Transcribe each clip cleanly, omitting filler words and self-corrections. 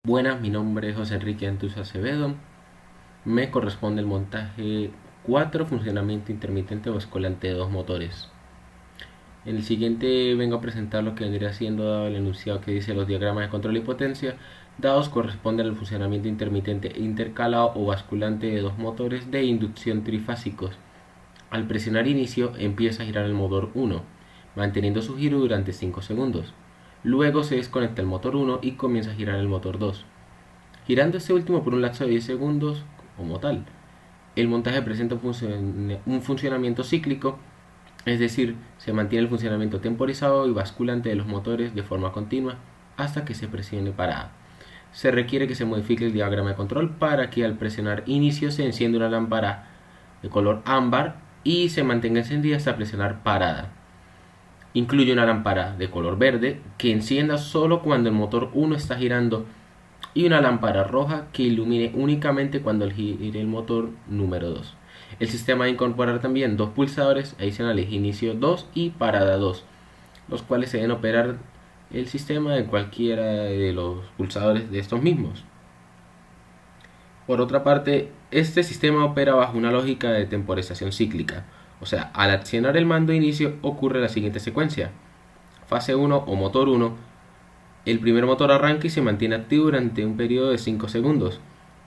Buenas, mi nombre es José Enrique Antus Acevedo. Me corresponde el montaje 4, funcionamiento intermitente o basculante de dos motores. En el siguiente vengo a presentar lo que vendría siendo dado el enunciado que dice los diagramas de control y potencia. Dados corresponden al funcionamiento intermitente intercalado o basculante de dos motores de inducción trifásicos. Al presionar inicio empieza a girar el motor 1, manteniendo su giro durante 5 segundos. Luego se desconecta el motor 1 y comienza a girar el motor 2, girando este último por un lapso de 10 segundos como tal. El montaje presenta un funcionamiento cíclico, es decir, se mantiene el funcionamiento temporizado y basculante de los motores de forma continua hasta que se presione parada. Se requiere que se modifique el diagrama de control para que al presionar inicio se encienda una lámpara de color ámbar y se mantenga encendida hasta presionar parada. Incluye una lámpara de color verde que encienda solo cuando el motor 1 está girando y una lámpara roja que ilumine únicamente cuando gire el motor número 2. El sistema va a incorporar también dos pulsadores adicionales, inicio 2 y parada 2, los cuales se deben operar el sistema de cualquiera de los pulsadores de estos mismos. Por otra parte, este sistema opera bajo una lógica de temporización cíclica, o sea, al accionar el mando de inicio ocurre la siguiente secuencia. Fase 1 o motor 1, el primer motor arranca y se mantiene activo durante un periodo de 5 segundos.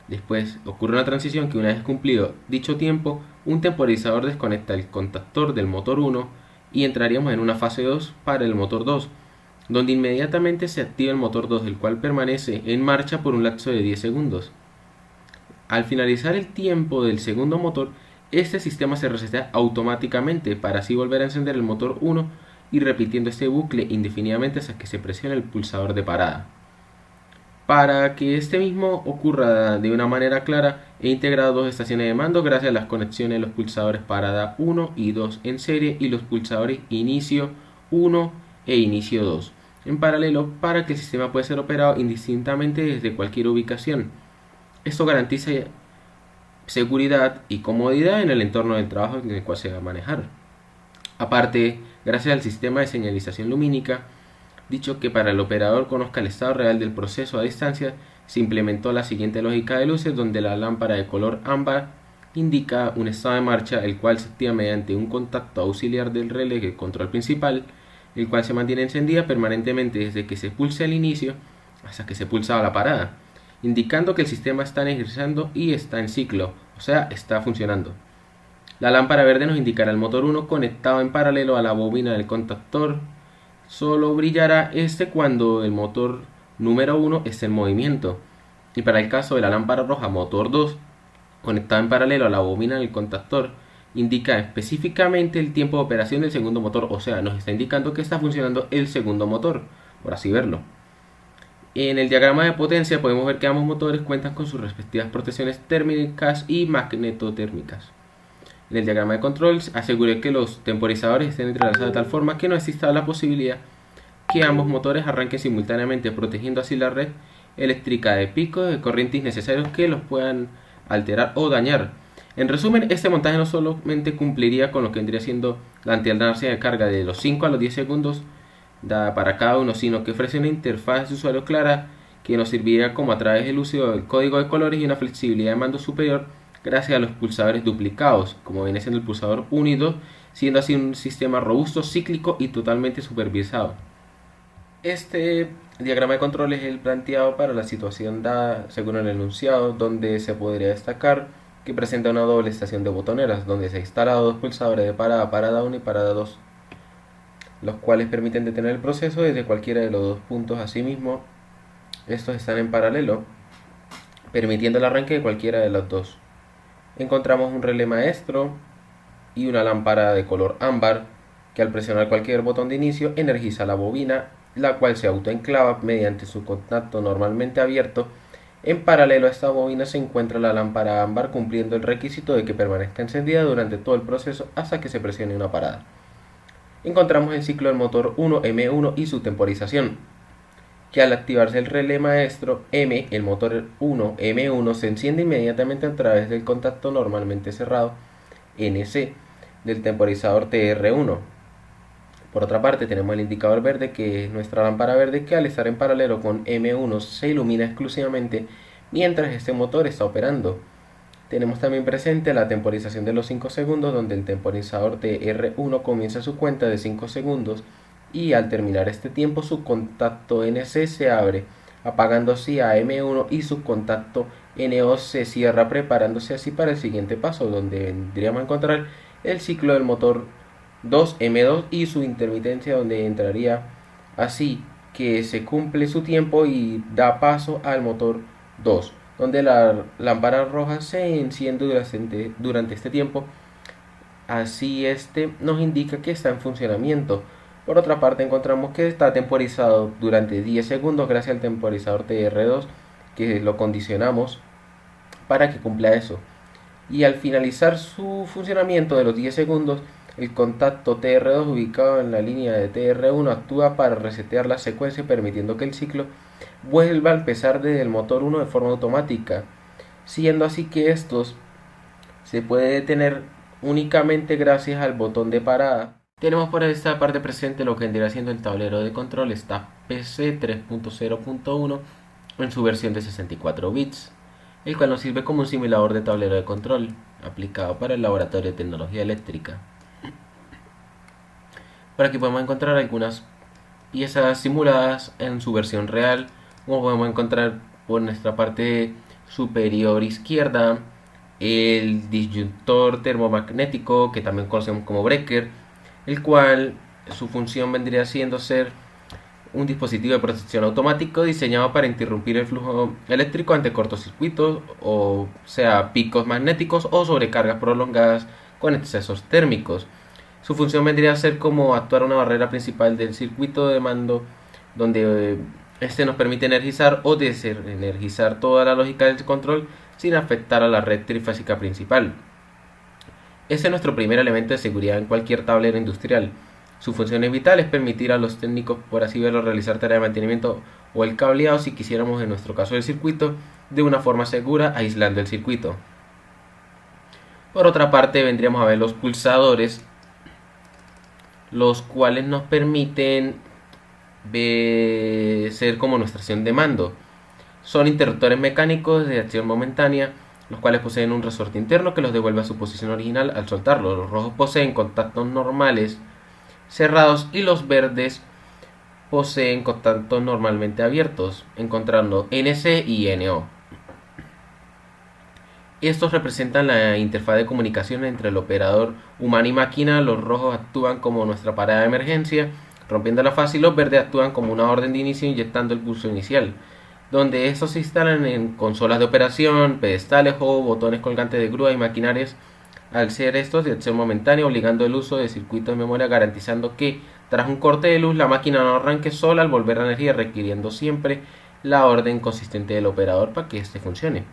Después ocurre una transición que una vez cumplido dicho tiempo, un temporizador desconecta el contactor del motor 1 y entraríamos en una fase 2 para el motor 2, donde inmediatamente se activa el motor 2, el cual permanece en marcha por un lapso de 10 segundos. Al finalizar el tiempo del segundo motor, este sistema se resetea automáticamente para así volver a encender el motor 1 y repitiendo este bucle indefinidamente hasta que se presione el pulsador de parada. Para que este mismo ocurra de una manera clara, he integrado dos estaciones de mando gracias a las conexiones de los pulsadores parada 1 y 2 en serie y los pulsadores inicio 1 e inicio 2 en paralelo para que el sistema pueda ser operado indistintamente desde cualquier ubicación. Esto garantiza seguridad y comodidad en el entorno del trabajo en el cual se va a manejar. Aparte, gracias al sistema de señalización lumínica, dicho que para el operador conozca el estado real del proceso a distancia, se implementó la siguiente lógica de luces donde la lámpara de color ámbar indica un estado de marcha, el cual se activa mediante un contacto auxiliar del relé de control principal, el cual se mantiene encendida permanentemente desde que se pulse el inicio hasta que se pulsa la parada, indicando que el sistema está energizando y está en ciclo, o sea, está funcionando. La lámpara verde nos indicará el motor 1 conectado en paralelo a la bobina del contactor. Solo brillará este cuando el motor número 1 esté en movimiento. Y para el caso de la lámpara roja motor 2, conectado en paralelo a la bobina del contactor, indica específicamente el tiempo de operación del segundo motor, o sea, nos está indicando que está funcionando el segundo motor, por así verlo. En el diagrama de potencia podemos ver que ambos motores cuentan con sus respectivas protecciones térmicas y magnetotérmicas. En el diagrama de control aseguré que los temporizadores estén entrelazados de tal forma que no exista la posibilidad que ambos motores arranquen simultáneamente, protegiendo así la red eléctrica de picos de corriente innecesarios que los puedan alterar o dañar. En resumen, este montaje no solamente cumpliría con lo que vendría siendo la alternancia de carga de los 5 a los 10 segundos dada para cada uno, sino que ofrece una interfaz de usuario clara que nos serviría como a través del uso del código de colores y una flexibilidad de mando superior gracias a los pulsadores duplicados, como viene siendo el pulsador 1 y 2, siendo así un sistema robusto, cíclico y totalmente supervisado. Este diagrama de control es el planteado para la situación dada según el enunciado, donde se podría destacar que presenta una doble estación de botoneras, donde se ha instalado dos pulsadores de parada, parada 1 y parada 2, los cuales permiten detener el proceso desde cualquiera de los dos puntos. Asimismo, estos están en paralelo, permitiendo el arranque de cualquiera de los dos. Encontramos un relé maestro y una lámpara de color ámbar que al presionar cualquier botón de inicio energiza la bobina, la cual se autoenclava mediante su contacto normalmente abierto. En paralelo a esta bobina se encuentra la lámpara ámbar cumpliendo el requisito de que permanezca encendida durante todo el proceso hasta que se presione una parada. Encontramos el ciclo del motor 1 M1 y su temporización, que al activarse el relé maestro M, el motor 1 M1 se enciende inmediatamente a través del contacto normalmente cerrado NC del temporizador TR1. Por otra parte tenemos el indicador verde, que es nuestra lámpara verde, que al estar en paralelo con M1 se ilumina exclusivamente mientras este motor está operando. Tenemos también presente la temporización de los 5 segundos, donde el temporizador de R1 comienza su cuenta de 5 segundos y al terminar este tiempo su contacto NC se abre, apagando así a M1 y su contacto NO se cierra, preparándose así para el siguiente paso, donde vendríamos a encontrar el ciclo del motor 2M2 y su intermitencia, donde entraría así que se cumple su tiempo y da paso al motor 2, donde la lámpara roja se enciende durante este tiempo, así este nos indica que está en funcionamiento. Por otra parte encontramos que está temporizado durante 10 segundos gracias al temporizador TR2, que lo condicionamos para que cumpla eso. Y al finalizar su funcionamiento de los 10 segundos, el contacto TR2 ubicado en la línea de TR1 actúa para resetear la secuencia, permitiendo que el ciclo vuelva a empezar desde el motor 1 de forma automática, siendo así que estos se puede detener únicamente gracias al botón de parada. Tenemos por esta parte presente lo que vendría siendo el tablero de control. Está PC 3.0.1 en su versión de 64 bits, el cual nos sirve como un simulador de tablero de control aplicado para el laboratorio de tecnología eléctrica. Por aquí podemos encontrar algunas piezas simuladas en su versión real, como podemos encontrar por nuestra parte superior izquierda el disyuntor termomagnético, que también conocemos como breaker, el cual su función vendría siendo ser un dispositivo de protección automático diseñado para interrumpir el flujo eléctrico ante cortocircuitos, o sea, picos magnéticos o sobrecargas prolongadas con excesos térmicos. Su función vendría a ser como actuar una barrera principal del circuito de mando, donde este nos permite energizar o desenergizar toda la lógica del control sin afectar a la red trifásica principal. Este es nuestro primer elemento de seguridad en cualquier tablero industrial. Su función vital es permitir a los técnicos, por así verlo, realizar tareas de mantenimiento o el cableado, si quisiéramos en nuestro caso del circuito, de una forma segura, aislando el circuito. Por otra parte vendríamos a ver los pulsadores, los cuales nos permiten ser como nuestra acción de mando. Son interruptores mecánicos de acción momentánea, los cuales poseen un resorte interno que los devuelve a su posición original al soltarlo. Los rojos poseen contactos normales cerrados y los verdes poseen contactos normalmente abiertos, encontrando NC y NO. Estos representan la interfaz de comunicación entre el operador humano y máquina. Los rojos actúan como nuestra parada de emergencia, rompiendo la fase, y los verdes actúan como una orden de inicio, inyectando el pulso inicial, donde estos se instalan en consolas de operación, pedestales o botones colgantes de grúa y maquinarias, al ser estos de acción momentánea, obligando el uso de circuitos de memoria, garantizando que tras un corte de luz la máquina no arranque sola al volver la energía, requiriendo siempre la orden consistente del operador para que éste funcione.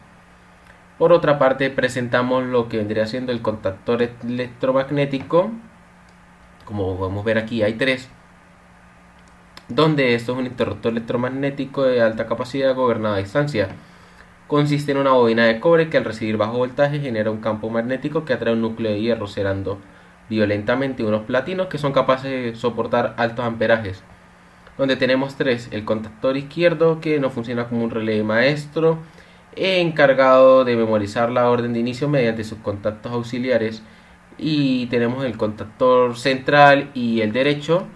Por otra parte presentamos lo que vendría siendo el contactor electromagnético. Como podemos ver aquí hay tres, donde esto es un interruptor electromagnético de alta capacidad gobernado a distancia. Consiste en una bobina de cobre que al recibir bajo voltaje genera un campo magnético que atrae un núcleo de hierro, cerrando violentamente unos platinos que son capaces de soportar altos amperajes. Donde tenemos tres: el contactor izquierdo, que no funciona como un relé maestro, encargado de memorizar la orden de inicio mediante sus contactos auxiliares, y tenemos el contactor central y el derecho,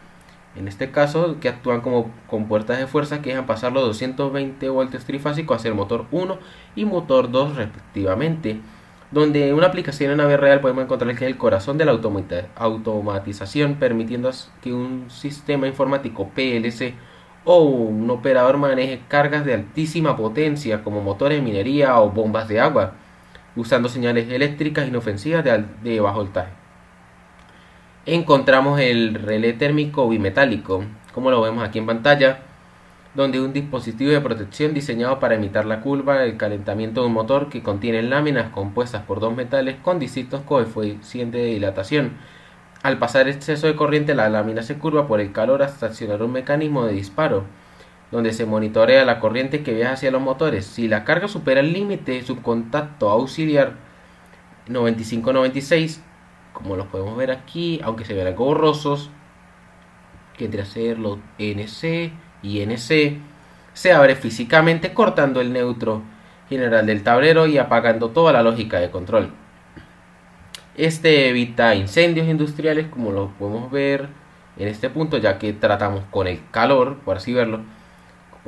en este caso, que actúan como con puertas de fuerza que dejan pasar los 220 voltios trifásicos hacia el motor 1 y motor 2 respectivamente, donde una aplicación en la vida real podemos encontrar que es el corazón de la automatización, permitiendo que un sistema informático PLC o un operador maneje cargas de altísima potencia como motores de minería o bombas de agua, usando señales eléctricas inofensivas de bajo voltaje. Encontramos el relé térmico bimetálico, como lo vemos aquí en pantalla, donde un dispositivo de protección diseñado para imitar la curva del calentamiento de un motor, que contiene láminas compuestas por dos metales con distintos coeficientes de dilatación. Al pasar exceso de corriente, la lámina se curva por el calor hasta accionar un mecanismo de disparo, donde se monitorea la corriente que viaja hacia los motores. Si la carga supera el límite de su contacto auxiliar 95-96, como los podemos ver aquí, aunque se vean algo borrosos, que vendría a ser los NC y NC, se abre físicamente cortando el neutro general del tablero y apagando toda la lógica de control. Este evita incendios industriales, como lo podemos ver en este punto, ya que tratamos con el calor, por así verlo,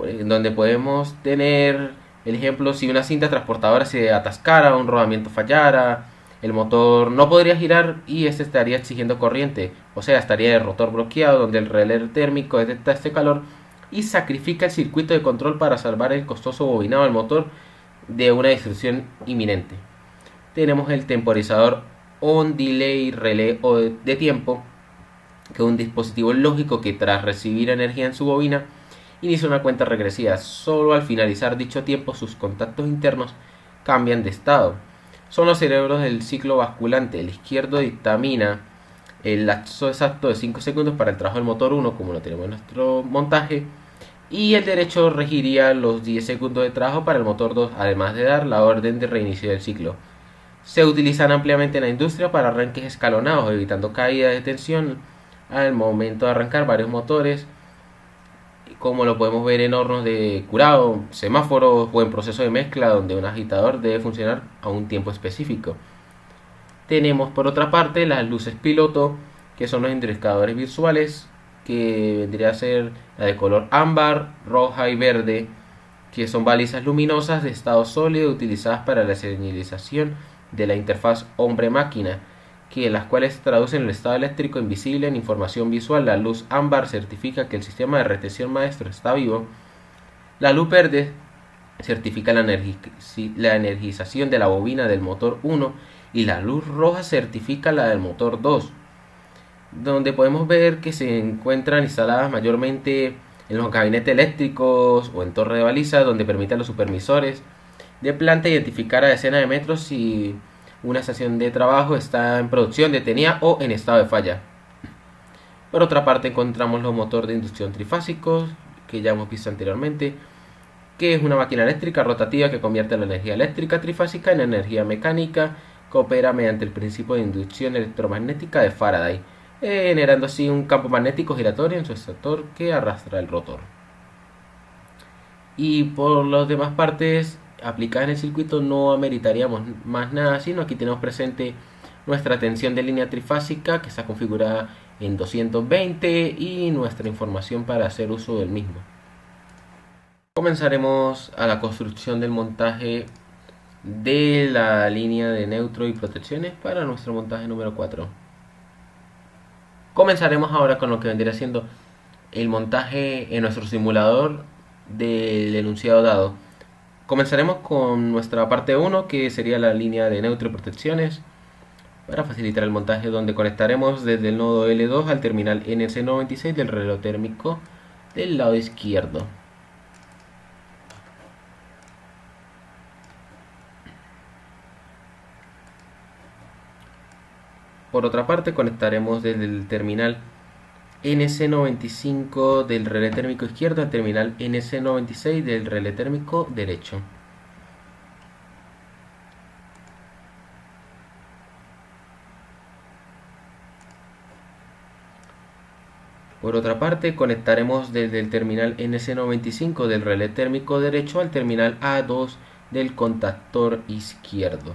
en donde podemos tener el ejemplo: si una cinta transportadora se atascara, un rodamiento fallara, el motor no podría girar y este estaría exigiendo corriente, o sea, estaría el rotor bloqueado, donde el relé térmico detecta este calor y sacrifica el circuito de control para salvar el costoso bobinado del motor de una destrucción inminente. Tenemos el temporizador on delay relé o de tiempo, que es un dispositivo lógico que tras recibir energía en su bobina inicia una cuenta regresiva. Solo al finalizar dicho tiempo sus contactos internos cambian de estado. Son los cerebros del ciclo basculante. El izquierdo dictamina el lapso exacto de 5 segundos para el trabajo del motor 1, como lo tenemos en nuestro montaje, y el derecho regiría los 10 segundos de trabajo para el motor 2, además de dar la orden de reinicio del ciclo. Se utilizan ampliamente en la industria para arranques escalonados, evitando caída de tensión al momento de arrancar varios motores, como lo podemos ver en hornos de curado, semáforos o en proceso de mezcla, donde un agitador debe funcionar a un tiempo específico. Tenemos por otra parte las luces piloto, que son los indicadores visuales, que vendría a ser la de color ámbar, roja y verde, que son balizas luminosas de estado sólido utilizadas para la señalización de la interfaz hombre-máquina, que las cuales traducen el estado eléctrico invisible en información visual. La luz ámbar certifica que el sistema de retención maestro está vivo. La luz verde certifica la energización de la bobina del motor 1 y la luz roja certifica la del motor 2, donde podemos ver que se encuentran instaladas mayormente en los gabinetes eléctricos o en torre de baliza, donde permite a los supervisores de planta identificar a decenas de metros si una estación de trabajo está en producción, detenida o en estado de falla. Por otra parte encontramos los motores de inducción trifásicos, que ya hemos visto anteriormente, que es una máquina eléctrica rotativa que convierte la energía eléctrica trifásica en energía mecánica, que opera mediante el principio de inducción electromagnética de Faraday, generando así un campo magnético giratorio en su sector que arrastra el rotor. Y por las demás partes aplicadas en el circuito no ameritaríamos más nada, sino aquí tenemos presente nuestra tensión de línea trifásica, que está configurada en 220, y nuestra información para hacer uso del mismo. Comenzaremos a la construcción del montaje de la línea de neutro y protecciones para nuestro montaje número 4. Comenzaremos ahora con lo que vendría siendo el montaje en nuestro simulador del enunciado dado. Comenzaremos con nuestra parte 1, que sería la línea de neutro y protecciones, para facilitar el montaje, donde conectaremos desde el nodo L2 al terminal NC96 del reloj térmico del lado izquierdo. Por otra parte, conectaremos desde el terminal NC95 del relé térmico izquierdo al terminal NC96 del relé térmico derecho. Por otra parte, conectaremos desde el terminal NC95 del relé térmico derecho al terminal A2 del contactor izquierdo.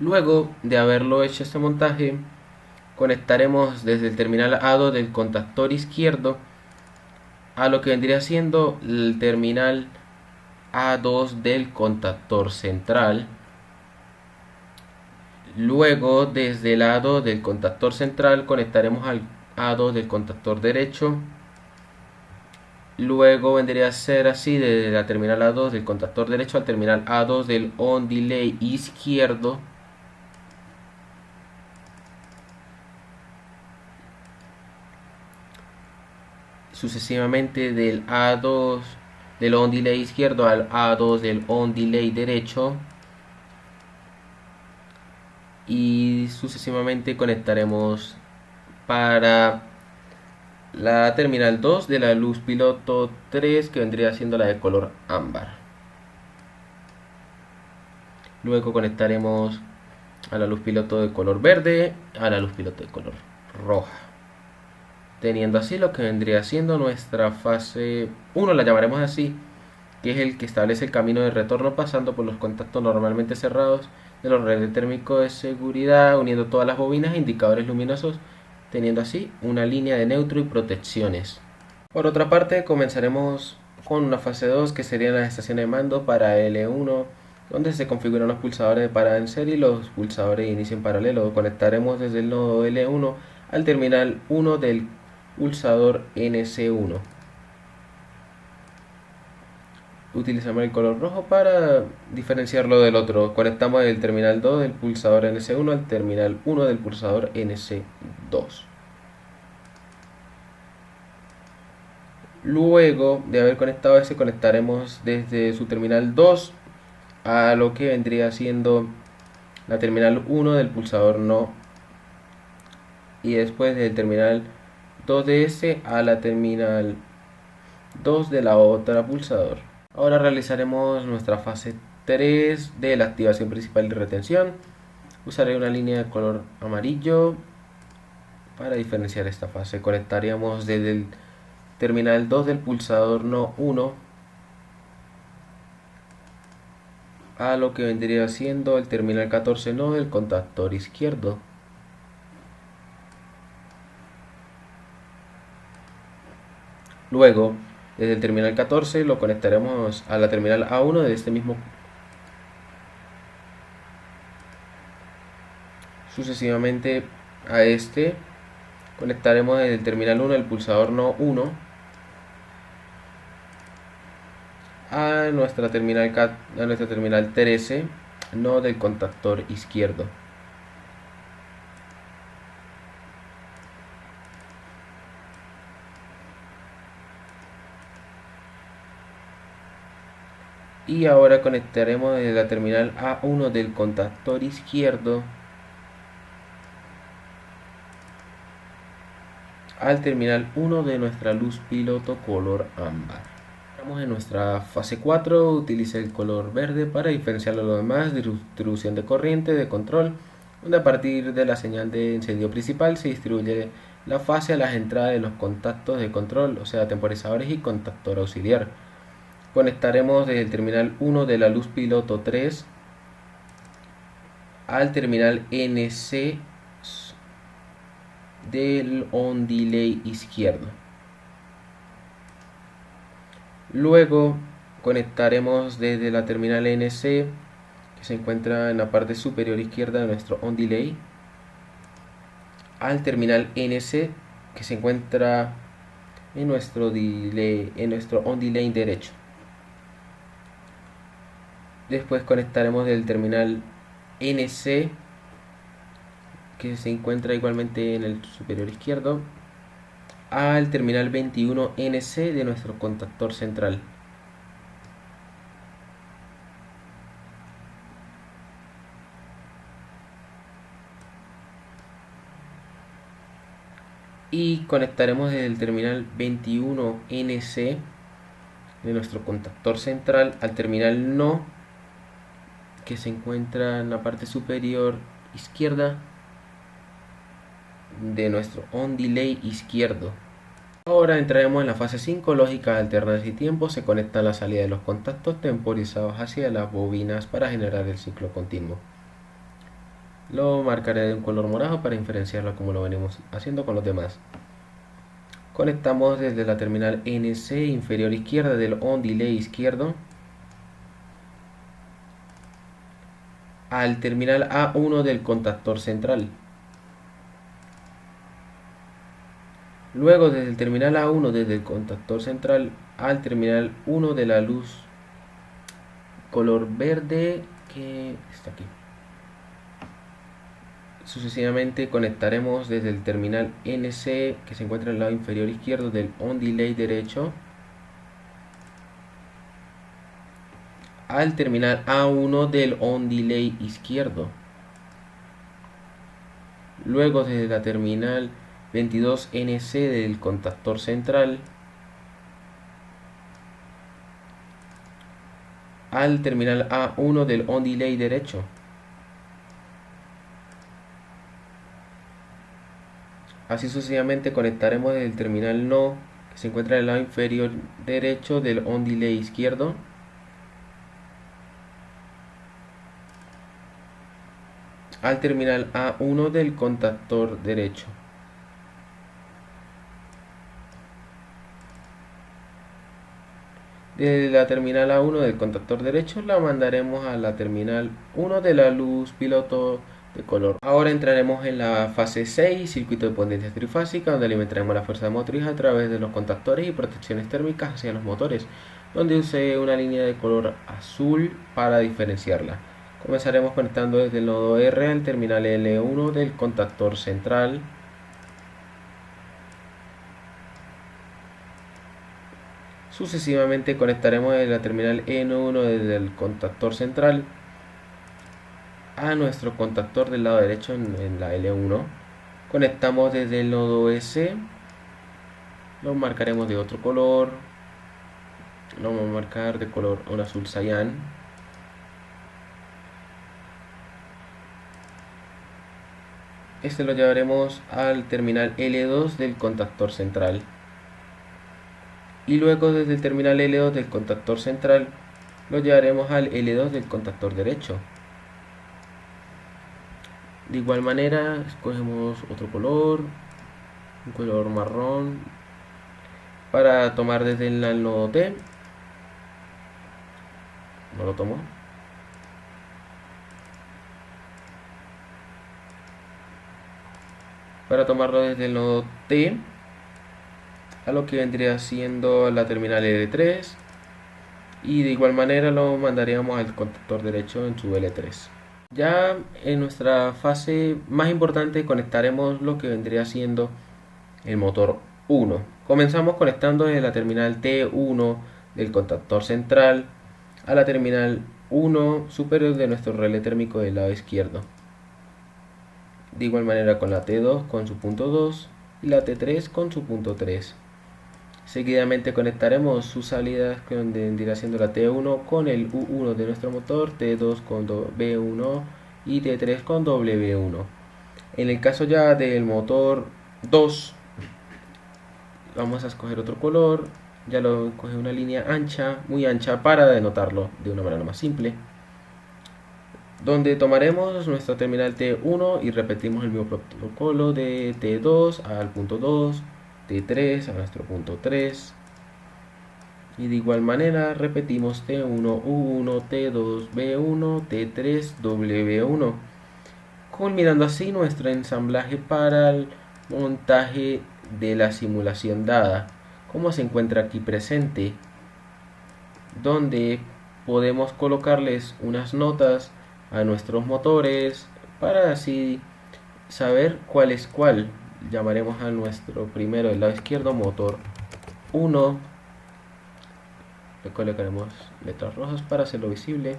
Luego de haberlo hecho este montaje, conectaremos desde el terminal A2 del contactor izquierdo a lo que vendría siendo el terminal A2 del contactor central. Luego, desde el A2 del contactor central, conectaremos al A2 del contactor derecho. Luego vendría a ser así: desde la terminal A2 del contactor derecho al terminal A2 del on delay izquierdo. Sucesivamente del A2 del on delay izquierdo al A2 del on delay derecho, y sucesivamente conectaremos para la terminal 2 de la luz piloto 3, que vendría siendo la de color ámbar. Luego conectaremos a la luz piloto de color verde, a la luz piloto de color roja. Teniendo así lo que vendría siendo nuestra fase 1, la llamaremos así, que es el que establece el camino de retorno pasando por los contactos normalmente cerrados de los relés térmicos de seguridad, uniendo todas las bobinas e indicadores luminosos, teniendo así una línea de neutro y protecciones. Por otra parte, comenzaremos con una fase 2, que serían las estaciones de mando para L1, donde se configuran los pulsadores de parada en serie y los pulsadores de inicio en paralelo. Conectaremos desde el nodo L1 al terminal 1 del pulsador NC1. Utilizamos el color rojo para diferenciarlo del otro. Conectamos el terminal 2 del pulsador NC1 al terminal 1 del pulsador NC2. Luego de haber conectado ese, conectaremos desde su terminal 2 a lo que vendría siendo la terminal 1 del pulsador no, y después del terminal 2 de ese a la terminal 2 de la otra pulsador. Ahora realizaremos nuestra fase 3 de la activación principal de retención. Usaré una línea de color amarillo para diferenciar esta fase. Conectaríamos desde el terminal 2 del pulsador no 1 a lo que vendría siendo el terminal 14 no del contactor izquierdo. Luego, desde el terminal 14 lo conectaremos a la terminal A1 de este mismo. Sucesivamente a este conectaremos desde el terminal 1 del pulsador no 1 a nuestra terminal 13 no del contactor izquierdo. Y ahora conectaremos desde la terminal A1 del contactor izquierdo al terminal 1 de nuestra luz piloto color ámbar. Estamos en nuestra fase 4, utilice el color verde para diferenciarlo de lo demás, distribución de corriente de control, donde a partir de la señal de encendido principal se distribuye la fase a las entradas de los contactos de control, o sea, temporizadores y contactor auxiliar. Conectaremos desde el terminal 1 de la luz piloto 3 al terminal NC del on delay izquierdo. Luego conectaremos desde la terminal NC, que se encuentra en la parte superior izquierda de nuestro on delay, al terminal NC, que se encuentra en nuestro on delay derecho. Después conectaremos del terminal NC, que se encuentra igualmente en el superior izquierdo, al terminal 21 NC de nuestro contactor central. Y conectaremos desde el terminal 21 NC de nuestro contactor central al terminal no, que se encuentra en la parte superior izquierda de nuestro on delay izquierdo. Ahora entraremos en la fase 5, lógica de alternancia y tiempo. Se conecta la salida de los contactos temporizados hacia las bobinas para generar el ciclo continuo. Lo marcaré de un color morado para diferenciarlo como lo venimos haciendo con los demás. Conectamos desde la terminal NC inferior izquierda del on delay izquierdo al terminal A1 del contactor central. Luego desde el terminal A1 desde el contactor central al terminal 1 de la luz color verde que está aquí. Sucesivamente conectaremos desde el terminal NC, que se encuentra en el lado inferior izquierdo del on delay derecho, al terminal A1 del on delay izquierdo. Luego desde la terminal 22 NC del contactor central al terminal A1 del on delay derecho. Así sucesivamente conectaremos desde el terminal no, que se encuentra en el lado inferior derecho del on delay izquierdo, al terminal A1 del contactor derecho. De la terminal A1 del contactor derecho la mandaremos a la terminal 1 de la luz piloto de color. Ahora entraremos en la fase 6, circuito de potencia trifásica, donde alimentaremos la fuerza motriz a través de los contactores y protecciones térmicas hacia los motores, donde use una línea de color azul para diferenciarla. Comenzaremos conectando desde el nodo R al terminal L1 del contactor central. Sucesivamente conectaremos desde la terminal N1 desde el contactor central a nuestro contactor del lado derecho en la L1. Conectamos desde el nodo S, lo marcaremos de otro color, lo vamos a marcar de color un azul cian. Este lo llevaremos al terminal L2 del contactor central. Y luego desde el terminal L2 del contactor central lo llevaremos al L2 del contactor derecho. De igual manera escogemos otro color, un color marrón, para tomar desde el nodo T. No lo tomo. Para tomarlo desde el nodo T a lo que vendría siendo la terminal L3, y de igual manera lo mandaríamos al contactor derecho en su L3. Ya en nuestra fase más importante conectaremos lo que vendría siendo el motor 1. Comenzamos conectando desde la terminal T1 del contactor central a la terminal 1 superior de nuestro relé térmico del lado izquierdo. De igual manera con la T2 con su punto 2 y la T3 con su punto 3. Seguidamente conectaremos sus salidas, que vendría siendo la T1 con el U1 de nuestro motor, T2 con B1 y T3 con W1. En el caso ya del motor 2, vamos a escoger otro color. Ya lo coge una línea ancha, muy ancha, para denotarlo de una manera más simple, donde tomaremos nuestra terminal T1 y repetimos el mismo protocolo de T2 al punto 2, T3 a nuestro punto 3, y de igual manera repetimos T1, U1, T2, B1, T3, W1, culminando así nuestro ensamblaje para el montaje de la simulación dada, como se encuentra aquí presente, donde podemos colocarles unas notas a nuestros motores para así saber cuál es cuál. Llamaremos a nuestro primero del lado izquierdo motor 1, le colocaremos letras rojas para hacerlo visible,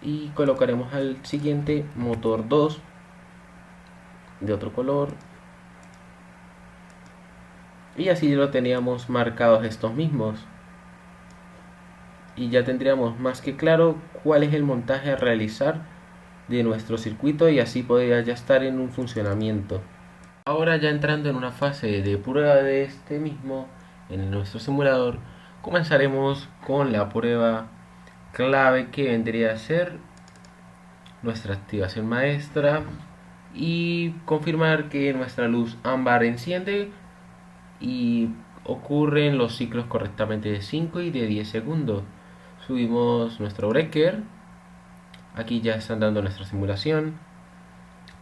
y colocaremos al siguiente motor 2 de otro color, y así lo teníamos marcados estos mismos, y ya tendríamos más que claro cuál es el montaje a realizar de nuestro circuito, y así podría ya estar en un funcionamiento. Ahora, ya entrando en una fase de prueba de este mismo en nuestro simulador, comenzaremos con la prueba clave, que vendría a ser nuestra activación maestra, y confirmar que nuestra luz ámbar enciende y ocurren los ciclos correctamente de 5 y de 10 segundos. Subimos nuestro breaker. Aquí ya están dando nuestra simulación.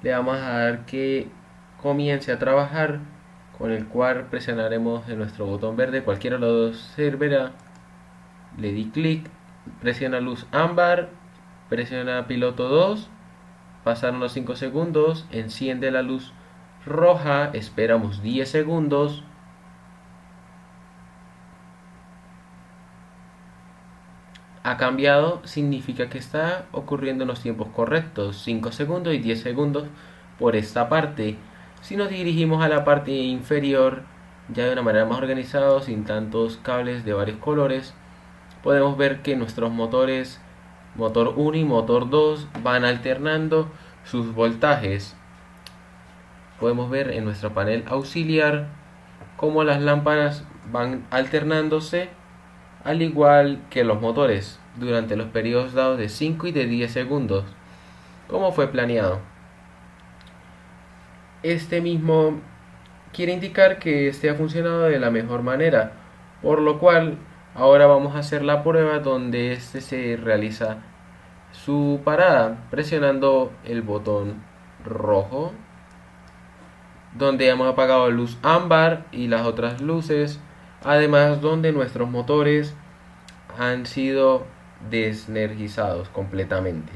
Le vamos a dar que comience a trabajar, con el cual presionaremos en nuestro botón verde, cualquiera de los dos servirá. Le di clic, presiona luz ámbar, presiona piloto 2, pasaron los 5 segundos, enciende la luz roja, esperamos 10 segundos. Ha cambiado, significa que está ocurriendo en los tiempos correctos, 5 segundos y 10 segundos por esta parte. Si nos dirigimos a la parte inferior, ya de una manera más organizada, sin tantos cables de varios colores, podemos ver que nuestros motores, motor 1 y motor 2, van alternando sus voltajes. Podemos ver en nuestro panel auxiliar cómo las lámparas van alternándose, al igual que los motores, durante los periodos dados de 5 y de 10 segundos, como fue planeado. Este mismo quiere indicar que este ha funcionado de la mejor manera, por lo cual ahora vamos a hacer la prueba donde este se realiza su parada presionando el botón rojo, donde hemos apagado la luz ámbar y las otras luces, además donde nuestros motores han sido desenergizados completamente.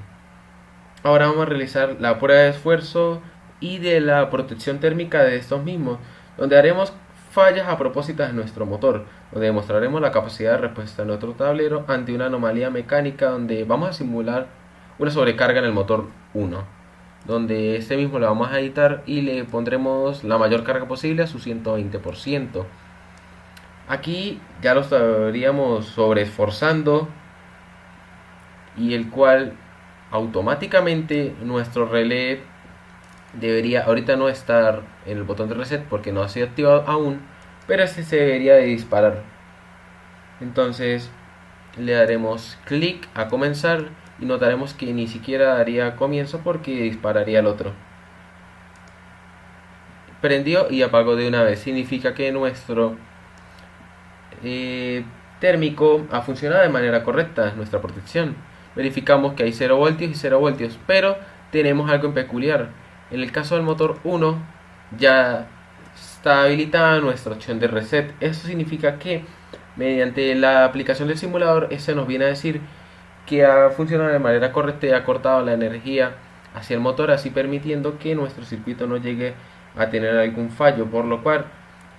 Ahora vamos a realizar la prueba de esfuerzo y de la protección térmica de estos mismos, donde haremos fallas a propósito de nuestro motor, donde demostraremos la capacidad de respuesta de nuestro tablero ante una anomalía mecánica, donde vamos a simular una sobrecarga en el motor 1, donde este mismo lo vamos a editar y le pondremos la mayor carga posible a su 120%. Aquí ya lo estaríamos sobreesforzando, y el cual automáticamente nuestro relé debería ahorita no estar en el botón de reset porque no ha sido activado aún, pero este se debería de disparar. Entonces le daremos clic a comenzar y notaremos que ni siquiera daría comienzo porque dispararía el otro. Prendió y apagó de una vez. Significa que nuestro térmico ha funcionado de manera correcta, nuestra protección. Verificamos que hay 0 voltios y 0 voltios, pero tenemos algo en peculiar. En el caso del motor 1 ya está habilitada nuestra opción de reset. Esto significa que mediante la aplicación del simulador ese nos viene a decir que ha funcionado de manera correcta y ha cortado la energía hacia el motor, así permitiendo que nuestro circuito no llegue a tener algún fallo, por lo cual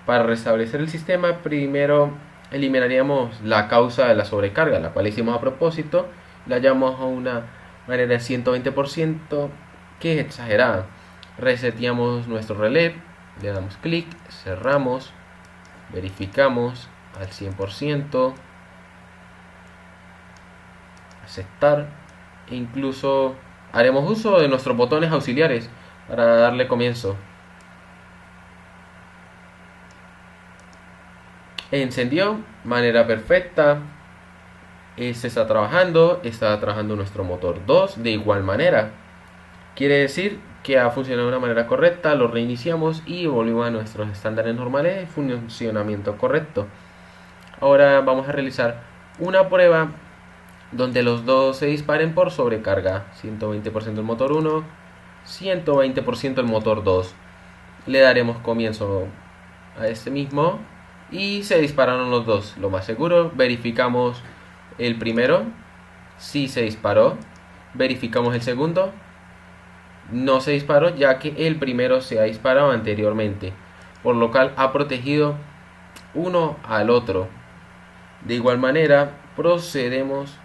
para restablecer el sistema primero eliminaríamos la causa de la sobrecarga, la cual hicimos a propósito, la llamamos a una manera de 120% que es exagerada. Reseteamos nuestro relé, le damos clic, cerramos, verificamos al 100%, aceptar, e incluso haremos uso de nuestros botones auxiliares para darle comienzo. Encendió, manera perfecta. Este está trabajando nuestro motor 2 de igual manera. Quiere decir que ha funcionado de una manera correcta. Lo reiniciamos y volvimos a nuestros estándares normales de funcionamiento correcto. Ahora vamos a realizar una prueba donde los dos se disparen por sobrecarga. 120% el motor 1, 120% el motor 2. Le daremos comienzo a este mismo y se dispararon los dos. Lo más seguro, verificamos el primero, si se disparó. Verificamos el segundo, no se disparó, ya que el primero se ha disparado anteriormente, por lo cual ha protegido uno al otro. De igual manera procedemos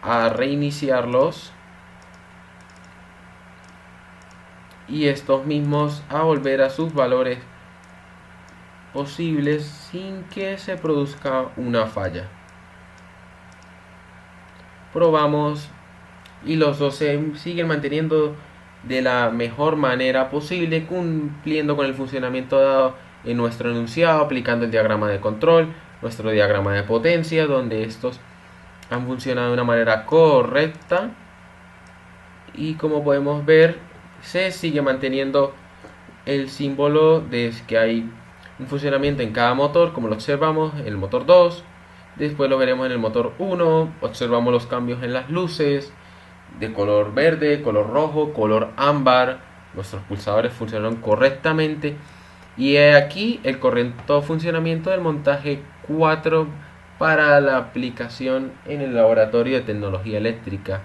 a reiniciarlos y estos mismos a volver a sus valores posibles sin que se produzca una falla. Probamos y los dos se siguen manteniendo de la mejor manera posible, cumpliendo con el funcionamiento dado en nuestro enunciado, aplicando el diagrama de control, nuestro diagrama de potencia, donde estos han funcionado de una manera correcta. Y como podemos ver, se sigue manteniendo el símbolo de que hay un funcionamiento en cada motor, como lo observamos en el motor 2. Después lo veremos en el motor 1. Observamos los cambios en las luces de color verde, color rojo, color ámbar. Nuestros pulsadores funcionaron correctamente. Y aquí el correcto funcionamiento del montaje 4 para la aplicación en el laboratorio de tecnología eléctrica.